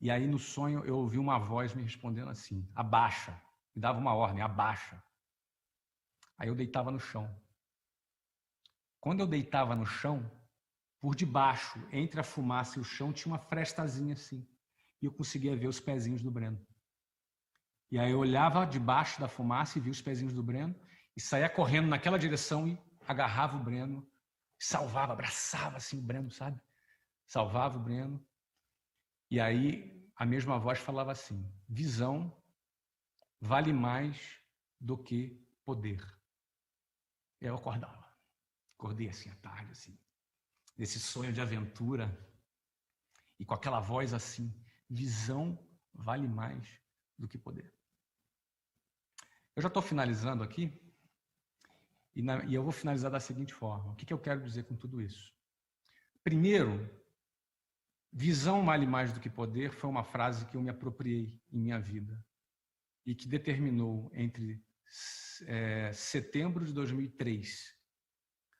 E aí no sonho eu ouvi uma voz me respondendo assim, abaixa. Me dava uma ordem, abaixa. Aí eu deitava no chão. Quando eu deitava no chão, por debaixo, entre a fumaça e o chão, tinha uma frestazinha assim. E eu conseguia ver os pezinhos do Breno. E aí eu olhava debaixo da fumaça e via os pezinhos do Breno e saía correndo naquela direção e agarrava o Breno, salvava, abraçava assim o Breno, sabe? Salvava o Breno. E aí a mesma voz falava assim, visão vale mais do que poder. E aí eu acordava. Acordei assim à tarde, assim, nesse sonho de aventura, e com aquela voz assim, visão vale mais do que poder. Eu já estou finalizando aqui, e eu vou finalizar da seguinte forma. O que eu quero dizer com tudo isso? Primeiro, visão vale mais do que poder foi uma frase que eu me apropriei em minha vida, e que determinou entre setembro de 2003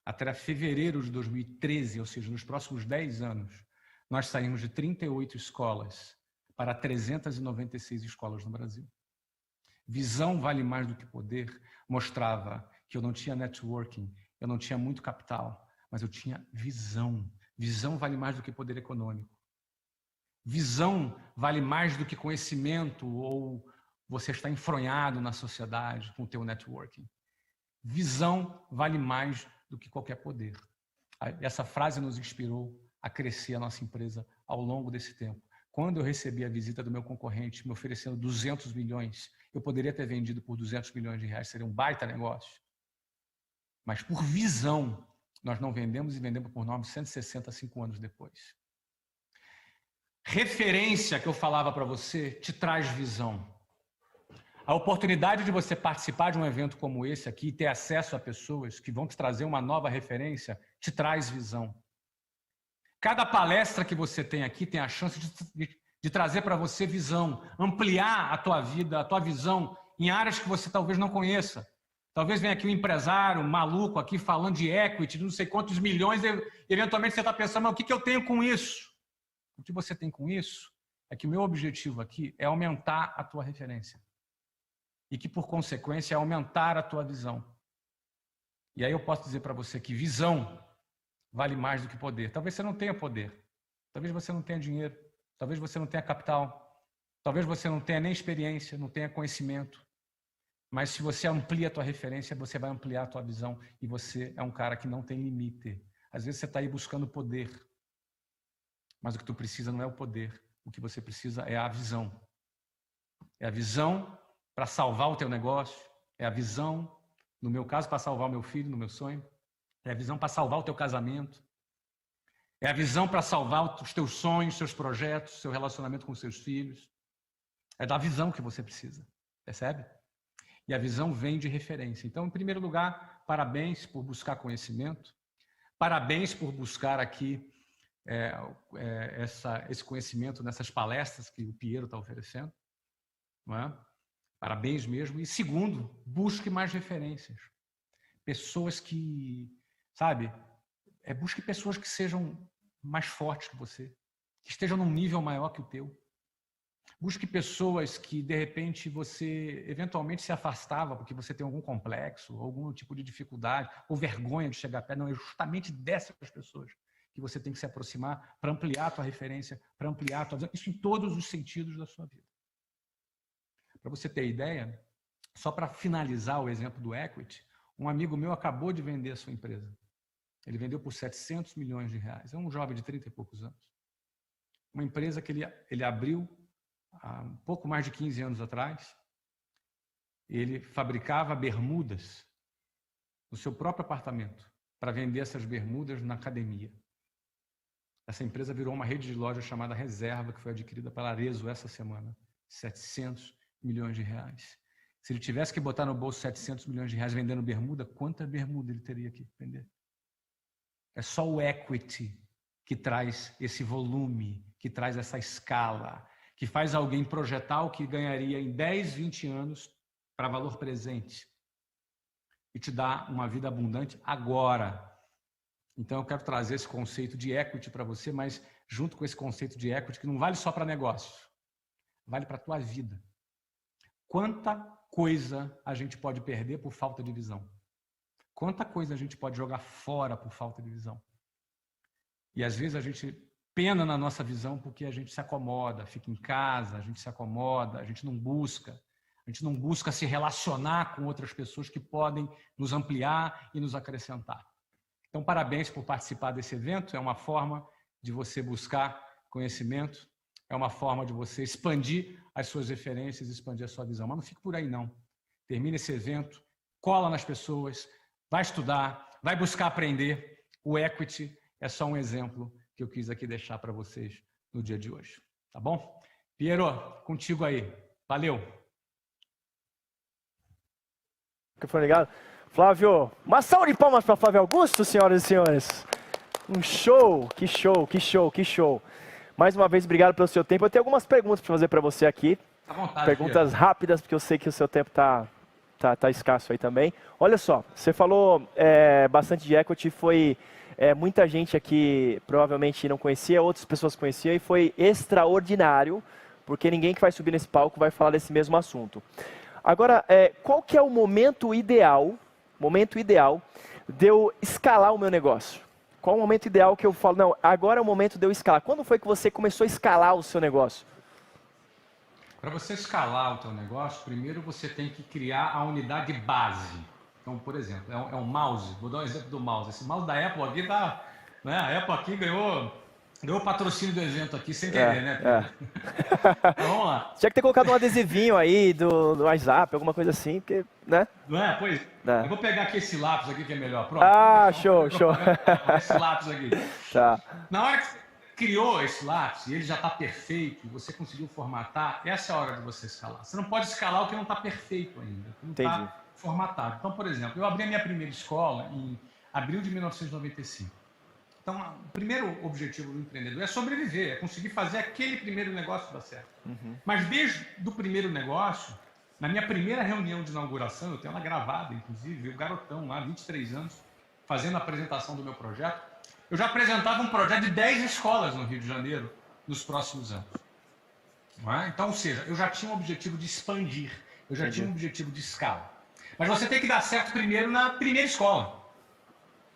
até fevereiro de 2013, ou seja, nos próximos 10 anos, nós saímos de 38 escolas para 396 escolas no Brasil. Visão vale mais do que poder mostrava que eu não tinha networking, eu não tinha muito capital, mas eu tinha visão. Visão vale mais do que poder econômico. Visão vale mais do que conhecimento ou você está enfronhado na sociedade com o teu networking. Visão vale mais do que qualquer poder. Essa frase nos inspirou a crescer a nossa empresa ao longo desse tempo. Quando eu recebi a visita do meu concorrente me oferecendo 200 milhões, eu poderia ter vendido por 200 milhões de reais, seria um baita negócio. Mas por visão, nós não vendemos e vendemos por 965 anos depois. Referência que eu falava para você te traz visão. A oportunidade de você participar de um evento como esse aqui e ter acesso a pessoas que vão te trazer uma nova referência te traz visão. Cada palestra que você tem aqui tem a chance de trazer para você visão, ampliar a tua vida, a tua visão em áreas que você talvez não conheça. Talvez venha aqui um empresário maluco aqui falando de equity, de não sei quantos milhões, e eventualmente você está pensando, mas o que eu tenho com isso? O que você tem com isso é que o meu objetivo aqui é aumentar a tua referência. E que, por consequência, é aumentar a tua visão. E aí eu posso dizer para você que visão vale mais do que poder. Talvez você não tenha poder. Talvez você não tenha dinheiro. Talvez você não tenha capital. Talvez você não tenha nem experiência, não tenha conhecimento. Mas se você amplia a tua referência, você vai ampliar a tua visão. E você é um cara que não tem limite. Às vezes você está aí buscando poder. Mas o que tu precisa não é o poder. O que você precisa é a visão. É a visão para salvar o teu negócio, é a visão, no meu caso, para salvar o meu filho, no meu sonho, é a visão para salvar o teu casamento, é a visão para salvar os teus sonhos, seus projetos, seu relacionamento com os seus filhos. É da visão que você precisa, percebe? E a visão vem de referência. Então, em primeiro lugar, parabéns por buscar conhecimento, parabéns por buscar aqui esse conhecimento nessas palestras que o Piero está oferecendo, não é? Parabéns mesmo. E segundo, busque mais referências. Pessoas que, sabe, busque pessoas que sejam mais fortes que você, que estejam num nível maior que o teu. Busque pessoas que, de repente, você eventualmente se afastava porque você tem algum complexo, algum tipo de dificuldade, ou vergonha de chegar perto. Não, é justamente dessas pessoas que você tem que se aproximar para ampliar a tua referência, para ampliar a tua visão. Isso em todos os sentidos da sua vida. Para você ter ideia, só para finalizar o exemplo do equity, um amigo meu acabou de vender a sua empresa. Ele vendeu por 700 milhões de reais. É um jovem de 30 e poucos anos. Uma empresa que ele abriu há um pouco mais de 15 anos atrás, ele fabricava bermudas no seu próprio apartamento para vender essas bermudas na academia. Essa empresa virou uma rede de lojas chamada Reserva, que foi adquirida pela Arezzo essa semana. 700 milhões de reais. Se ele tivesse que botar no bolso 700 milhões de reais vendendo bermuda, quanta bermuda ele teria que vender? É só o equity que traz esse volume, que traz essa escala, que faz alguém projetar o que ganharia em 10, 20 anos para valor presente e te dá uma vida abundante agora. Então, eu quero trazer esse conceito de equity para você, mas junto com esse conceito de equity, que não vale só para negócios, vale para a tua vida. Quanta coisa a gente pode perder por falta de visão? Quanta coisa a gente pode jogar fora por falta de visão? E às vezes a gente pena na nossa visão porque a gente se acomoda, fica em casa, a gente se acomoda, a gente não busca se relacionar com outras pessoas que podem nos ampliar e nos acrescentar. Então, parabéns por participar desse evento. É uma forma de você buscar conhecimento, é uma forma de você expandir as suas referências, expandir a sua visão. Mas não fique por aí, não. Termina esse evento, cola nas pessoas, vai estudar, vai buscar aprender. O equity é só um exemplo que eu quis aqui deixar para vocês no dia de hoje. Tá bom? Piero, contigo aí. Valeu! Foi ligado? Flávio, uma salva de palmas para Flávio Augusto, senhoras e senhores. Um show, que show, que show, que show. Mais uma vez, obrigado pelo seu tempo. Eu tenho algumas perguntas para fazer para você aqui. À vontade, perguntas Piero. rápidas, porque eu sei que o seu tempo tá escasso aí também. Olha só, você falou bastante de equity, foi muita gente aqui provavelmente não conhecia, outras pessoas conheciam, e foi extraordinário, porque ninguém que vai subir nesse palco vai falar desse mesmo assunto. Agora, qual que é o momento ideal de eu escalar o meu negócio? Qual o momento ideal que eu falo, não, agora é o momento de eu escalar? Quando foi que você começou a escalar o seu negócio? Para você escalar o teu negócio, primeiro você tem que criar a unidade base. Então, por exemplo, é um mouse. Vou dar um exemplo do mouse. Esse mouse da Apple aqui tá, né? A Apple aqui ganhou o patrocínio do evento aqui sem querer, né? Então, vamos lá. Tinha que ter colocado um adesivinho aí do WhatsApp, alguma coisa assim, porque, né? Não é? Pois. Eu vou pegar aqui esse lápis aqui que é melhor. Pronto. Show. Esse lápis aqui. Tá. Na hora que você criou esse lápis e ele já está perfeito, você conseguiu formatar, essa é a hora de você escalar. Você não pode escalar o que não está perfeito ainda, que não está formatado. Então, por exemplo, eu abri a minha primeira escola em abril de 1995. Então, o primeiro objetivo do empreendedor é sobreviver, é conseguir fazer aquele primeiro negócio dar certo. Mas desde o primeiro negócio, na minha primeira reunião de inauguração, eu tenho ela gravada, inclusive, o garotão lá, 23 anos, fazendo a apresentação do meu projeto, eu já apresentava um projeto de 10 escolas no Rio de Janeiro nos próximos anos. Não é? Então, ou seja, eu já tinha um objetivo de expandir, eu já tinha um objetivo de escala. Mas você tem que dar certo primeiro na primeira escola.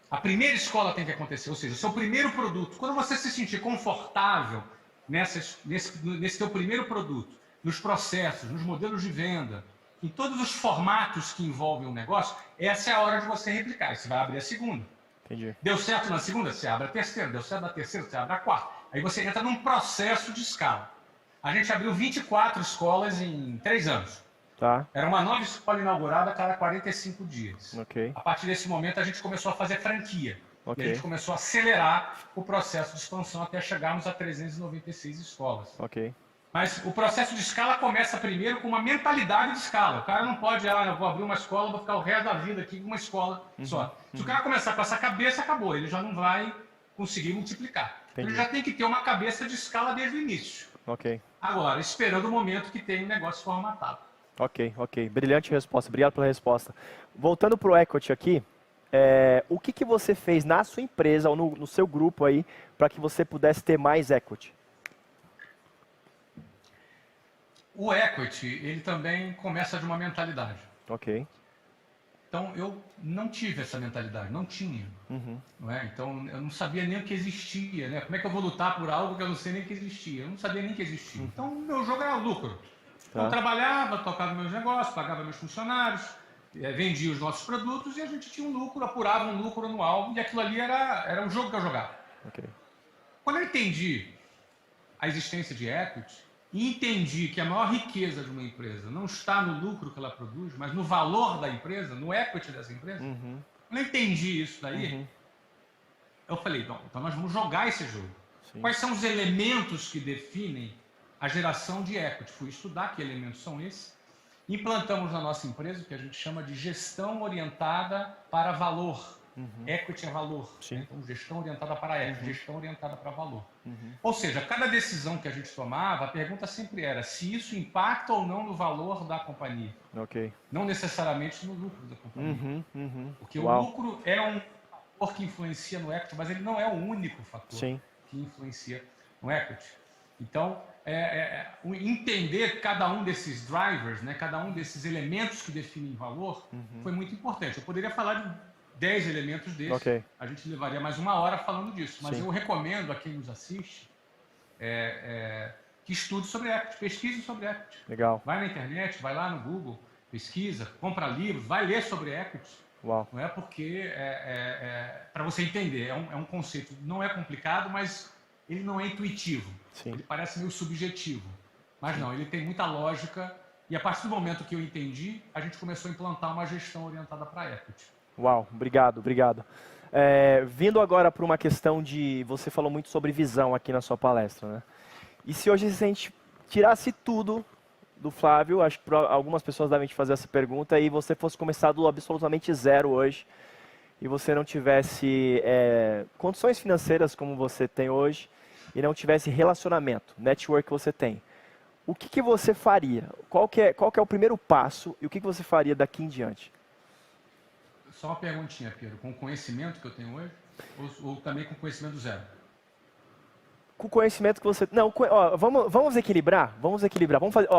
A primeira escola tem que acontecer, ou seja, o seu primeiro produto. Quando você se sentir confortável nesse teu primeiro produto, nos processos, nos modelos de venda, em todos os formatos que envolvem um negócio, essa é a hora de você replicar. Você vai abrir a segunda. Entendi. Deu certo na segunda, você abre a terceira. Deu certo na terceira, você abre a quarta. Aí você entra num processo de escala. A gente abriu 24 escolas em 3 anos. Tá. Era uma nova escola inaugurada a cada 45 dias. Okay. A partir desse momento, a gente começou a fazer franquia. Okay. E a gente começou a acelerar o processo de expansão até chegarmos a 396 escolas. Okay. Mas o processo de escala começa primeiro com uma mentalidade de escala. O cara não pode, eu vou abrir uma escola, vou ficar o resto da vida aqui com uma escola só. Se o cara começar com essa cabeça, acabou. Ele já não vai conseguir multiplicar. Ele já tem que ter uma cabeça de escala desde o início. Ok. Agora, esperando o momento que tem um negócio formatado. Ok. Brilhante resposta. Obrigado pela resposta. Voltando para o equity aqui, o que você fez na sua empresa ou no seu grupo aí para que você pudesse ter mais equity? O equity, ele também começa de uma mentalidade. Ok. Então, eu não tive essa mentalidade, não tinha. Não é? Então, eu não sabia nem o que existia. Né? Como é que eu vou lutar por algo que eu não sei nem que existia? Eu não sabia nem que existia. Então, meu jogo era lucro. Então, eu trabalhava, tocava meus negócios, pagava meus funcionários, vendia os nossos produtos e a gente tinha um lucro, apurava um lucro anual e aquilo ali era o jogo que eu jogava. Okay. Quando eu entendi a existência de equity, e entendi que a maior riqueza de uma empresa não está no lucro que ela produz, mas no valor da empresa, no equity dessa empresa, quando eu entendi isso daí, eu falei, bom, então nós vamos jogar esse jogo. Sim. Quais são os elementos que definem a geração de equity? Fui estudar que elementos são esses. Implantamos na nossa empresa o que a gente chama de gestão orientada para valor. Equity é valor. Sim. Então, gestão orientada para equity, gestão orientada para valor. Ou seja, cada decisão que a gente tomava, a pergunta sempre era se isso impacta ou não no valor da companhia. Ok. Não necessariamente no lucro da companhia. Porque Uau. o lucro é um fator que influencia no equity, mas ele não é o único fator Sim. que influencia no equity. Então, entender cada um desses drivers, né, cada um desses elementos que definem valor, foi muito importante. Eu poderia falar de 10 elementos desses, Ok. a gente levaria mais 1 hora falando disso, mas Sim. eu recomendo a quem nos assiste que estude sobre equity, pesquise sobre equity. Legal. Vai na internet, vai lá no Google, pesquisa, compra livros, vai ler sobre equity. Uau. Não é porque, para você entender, é um conceito, não é complicado, mas ele não é intuitivo. Sim. Ele parece meio subjetivo. Mas não, ele tem muita lógica. E a partir do momento que eu entendi, a gente começou a implantar uma gestão orientada para equity. Uau, obrigado, obrigado. Vindo agora para uma questão de... Você falou muito sobre visão aqui na sua palestra, né? E se hoje a gente tirasse tudo do Flávio, acho que algumas pessoas devem te fazer essa pergunta, e você fosse começar do absolutamente zero hoje, e você não tivesse condições financeiras como você tem hoje, e não tivesse relacionamento, network que você tem, o que você faria? Qual que é o primeiro passo, e o que você faria daqui em diante? Só uma perguntinha, Pedro. Com o conhecimento que eu tenho hoje? Ou também com conhecimento zero? Com o conhecimento que você... Não, vamos equilibrar? Vamos equilibrar. Vamos fazer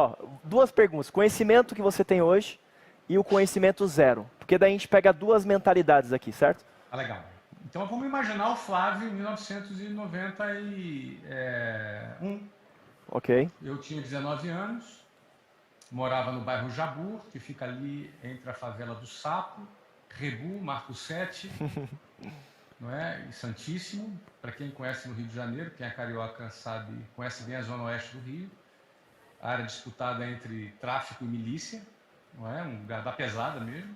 2 perguntas. Conhecimento que você tem hoje e o conhecimento zero. Porque daí a gente pega 2 mentalidades aqui, certo? Ah, legal. Então vamos imaginar o Flávio em 1991. Ok. Eu tinha 19 anos, morava no bairro Jabur, que fica ali entre a favela do Sapo, Rebu, Marco 7, não é? E Santíssimo. Para quem conhece no Rio de Janeiro, quem é carioca sabe, conhece bem a zona oeste do Rio, a área disputada entre tráfico e milícia, não é? Um lugar da pesada mesmo.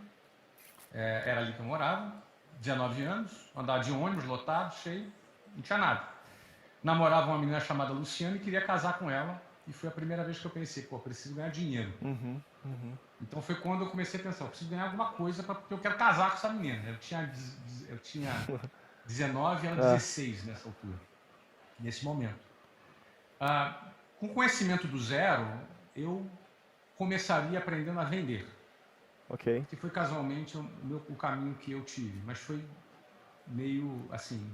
Era ali que eu morava, 19 anos, andava de ônibus lotado, cheio, não tinha nada. Namorava uma menina chamada Luciana e queria casar com ela, e foi a primeira vez que eu pensei, pô, preciso ganhar dinheiro. Então foi quando eu comecei a pensar, eu preciso ganhar alguma coisa porque eu quero casar com essa menina. Eu tinha 19 e ela 16 nessa altura, nesse momento. Com conhecimento do zero, eu começaria aprendendo a vender. Ok. Que foi casualmente o caminho que eu tive, mas foi meio assim,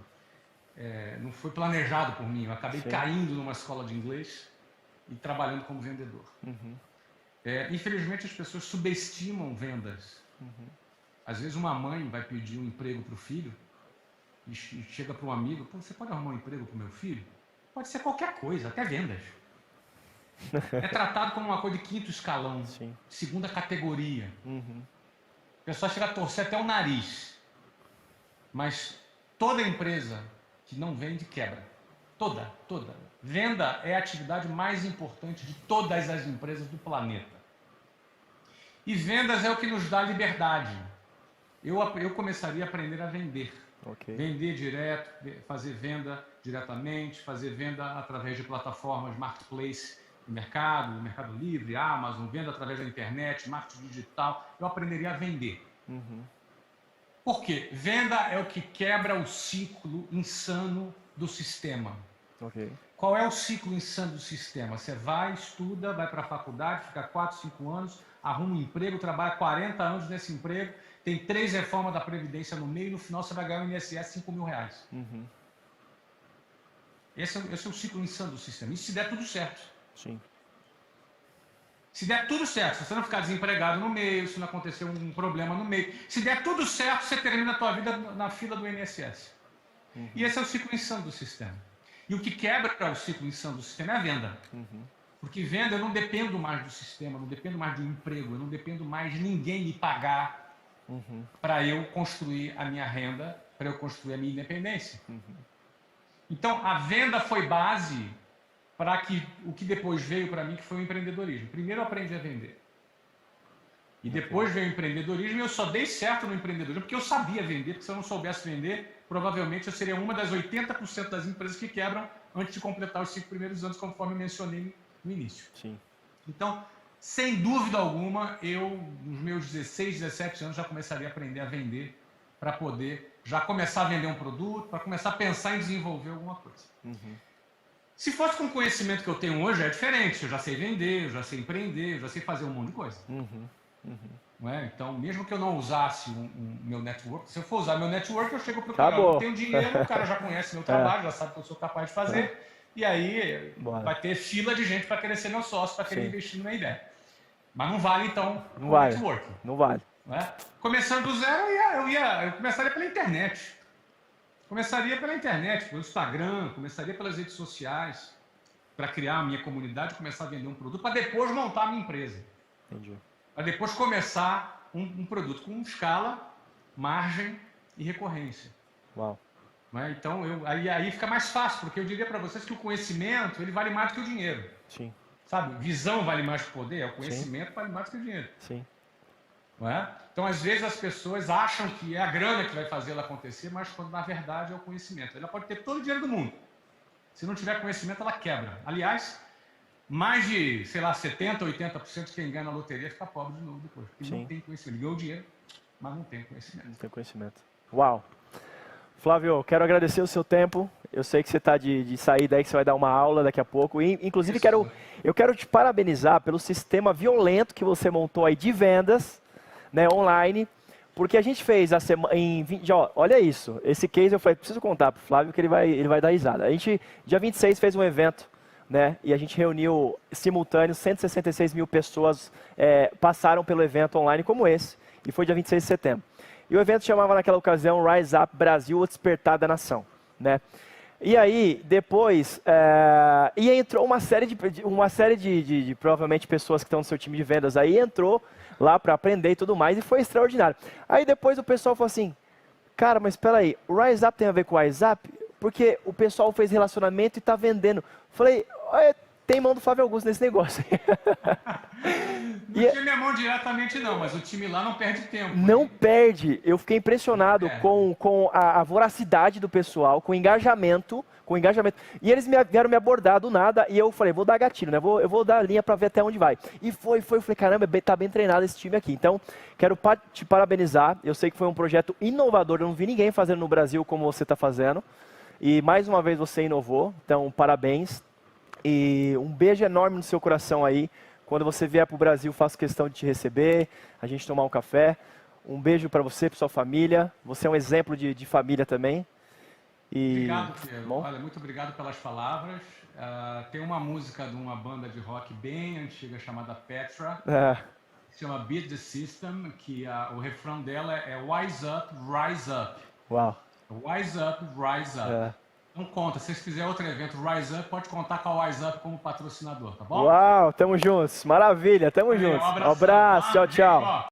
não foi planejado por mim. Eu acabei caindo numa escola de inglês e trabalhando como vendedor. Infelizmente as pessoas subestimam vendas. Às vezes uma mãe vai pedir um emprego para o filho e chega para um amigo, pô, você pode arrumar um emprego para o meu filho? Pode ser qualquer coisa, até vendas. É tratado como uma coisa de 5º escalão, Sim. 2ª categoria. O pessoal chega a torcer até o nariz. Mas toda empresa que não vende quebra. Toda. Venda é a atividade mais importante de todas as empresas do planeta. E vendas é o que nos dá liberdade. Eu começaria a aprender a vender. Ok. Vender direto, fazer venda diretamente, fazer venda através de plataformas marketplace do Mercado Livre, Amazon, venda através da internet, marketing digital. Eu aprenderia a vender. Por quê? Venda é o que quebra o ciclo insano do sistema. Ok. Qual é o ciclo insano do sistema? Você vai, estuda, vai para a faculdade, fica 4, 5 anos, arruma um emprego, trabalha 40 anos nesse emprego, tem 3 reformas da Previdência no meio e no final você vai ganhar um INSS R$5.000. Esse é o ciclo insano do sistema. Isso se der tudo certo. Sim. Se der tudo certo, se você não ficar desempregado no meio, se não acontecer um problema no meio, se der tudo certo, você termina a tua vida na fila do INSS. E esse é o ciclo insano do sistema. E o que quebra o ciclo insano do sistema é a venda. Porque venda, eu não dependo mais do sistema, eu não dependo mais de um emprego, eu não dependo mais de ninguém me pagar para eu construir a minha renda, para eu construir a minha independência. Então, a venda foi base para que o que depois veio para mim, que foi o empreendedorismo. Primeiro eu aprendi a vender. E depois veio o empreendedorismo, e eu só dei certo no empreendedorismo porque eu sabia vender, porque se eu não soubesse vender, provavelmente eu seria uma das 80% das empresas que quebram antes de completar os 5 primeiros anos, conforme eu mencionei no início. Sim. Então, sem dúvida alguma, eu, nos meus 16, 17 anos, já começaria a aprender a vender para poder já começar a vender um produto, para começar a pensar em desenvolver alguma coisa. Se fosse com o conhecimento que eu tenho hoje, é diferente. Eu já sei vender, eu já sei empreender, eu já sei fazer um monte de coisa. Não é? Então, mesmo que eu não usasse meu network, se eu for usar meu network, eu chego para o cara, eu tenho dinheiro, o cara já conhece meu trabalho, já sabe que eu sou capaz de fazer, e aí vai ter fila de gente para querer ser meu sócio, para querer investir na minha ideia. Mas não vale, então, o network. Não vale. Não é? Começando do zero, eu começaria pela internet. Começaria pela internet, pelo Instagram, começaria pelas redes sociais, para criar a minha comunidade, começar a vender um produto, para depois montar a minha empresa. Entendi. Para depois começar um produto com escala, margem e recorrência. Uau. Né? Então, aí fica mais fácil, porque eu diria para vocês que o conhecimento ele vale mais do que o dinheiro. Sim. Sabe? Visão vale mais que o poder, o conhecimento vale mais do que o dinheiro. Sim. Não é? Então, às vezes, as pessoas acham que é a grana que vai fazer ela acontecer, mas quando, na verdade, é o conhecimento. Ela pode ter todo o dinheiro do mundo. Se não tiver conhecimento, ela quebra. Aliás, mais de, sei lá, 70%, 80% de quem ganha na loteria fica pobre de novo depois. Porque não tem conhecimento. Ele ganhou dinheiro, mas não tem conhecimento. Não tem conhecimento. Uau! Flávio, quero agradecer o seu tempo. Eu sei que você está de saída aí, que você vai dar uma aula daqui a pouco. E, inclusive, eu quero te parabenizar pelo sistema violento que você montou aí de vendas, né, online. Porque a gente fez a semana em 20, olha isso. Esse case eu falei, preciso contar para o Flávio que ele vai dar risada. A gente, dia 26, fez um evento, né? E a gente reuniu simultâneo 166 mil pessoas passaram pelo evento online como esse. E foi dia 26 de setembro. E o evento chamava naquela ocasião Rise Up Brasil, o Despertar da Nação, né? E aí, depois, e entrou uma série de provavelmente pessoas que estão no seu time de vendas aí, entrou lá para aprender e tudo mais, e foi extraordinário. Aí depois o pessoal falou assim, cara, mas espera aí, o Rise Up tem a ver com o Rise Up? Porque o pessoal fez relacionamento e está vendendo. Falei, tem mão do Flávio Augusto nesse negócio. Não tinha minha mão diretamente não, mas o time lá não perde tempo. Não perde. Eu fiquei impressionado com a voracidade do pessoal, com o engajamento. E eles vieram me abordar do nada e eu falei, vou dar gatilho, né? Eu vou dar a linha para ver até onde vai. E eu falei, caramba, tá bem treinado esse time aqui. Então, quero te parabenizar. Eu sei que foi um projeto inovador, eu não vi ninguém fazendo no Brasil como você está fazendo. E mais uma vez você inovou, então parabéns. E um beijo enorme no seu coração aí. Quando você vier para o Brasil, faço questão de te receber, a gente tomar um café. Um beijo para você, para sua família. Você é um exemplo de família também. Obrigado, Pedro. Olha, muito obrigado pelas palavras. Tem uma música de uma banda de rock bem antiga chamada Petra, que se chama Beat the System, que o refrão dela é Wise Up, Rise Up. Uau. Wise Up, Rise Up. Então conta, se vocês fizerem outro evento Rise Up, pode contar com a Wise Up como patrocinador, tá bom? Uau, tamo juntos. Maravilha, tamo juntos. Um abraço, tchau, tchau.